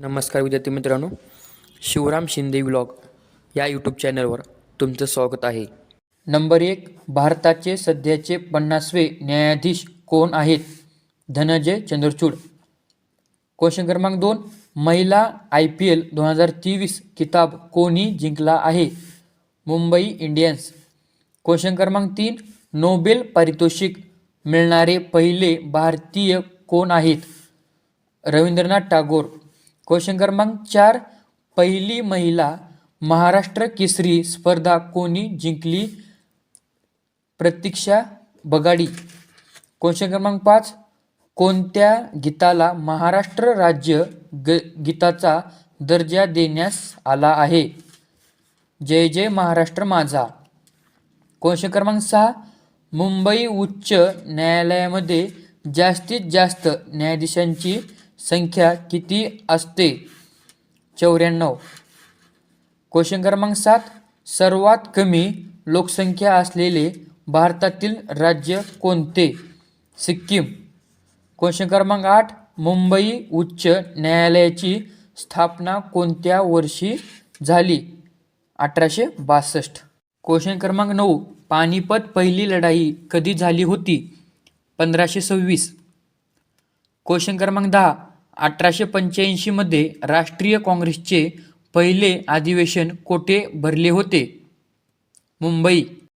नमस्कार विद्यार्थी मित्रांनो, शिवराम शिंदे व्लॉग या यूट्यूब चॅनलवर तुमचं स्वागत आहे. नंबर 1, भारताचे सध्याचे 50वे न्यायाधीश कोण आहेत? धनंजय चंद्रचूड. क्वेश्चन क्रमांक 2, महिला IPL 2023 किताब कोणी जिंकला आहे? मुंबई इंडियन्स. क्वेश्चन क्रमांक 3, नोबेल पारितोषिक मिळणारे पहिले भारतीय कोण आहेत? रवींद्रनाथ टागोर. क्वेश्चन क्रमांक 4, पहिली महिला महाराष्ट्र केसरी स्पर्धा कोणी जिंकली? प्रतीक्षा बगाडी. क्वेश्चन क्रमांक 5, कोणत्या गीताला महाराष्ट्र राज्य गीताचा दर्जा देण्यास आला आहे? जय जय महाराष्ट्र माझा. क्वेश्चन क्रमांक 6, मुंबई उच्च न्यायालयामध्ये जास्तीत जास्त न्यायाधीशांची संख्या किती असते? 94. क्वेश्चन क्रमांक 7, सर्वात कमी लोकसंख्या असलेले भारतातील राज्य कोणते? सिक्कीम. क्वेश्चन क्रमांक 8, मुंबई उच्च न्यायालयाची स्थापना कोणत्या वर्षी झाली? 1862. क्वेश्चन क्रमांक 9, पानिपत पहिली लढाई कधी झाली होती? 1526. क्वेश्चन क्रमांक 10, 1885 मध्ये राष्ट्रीय काँग्रेसचे पहिले अधिवेशन कोठे भरले होते? मुंबई.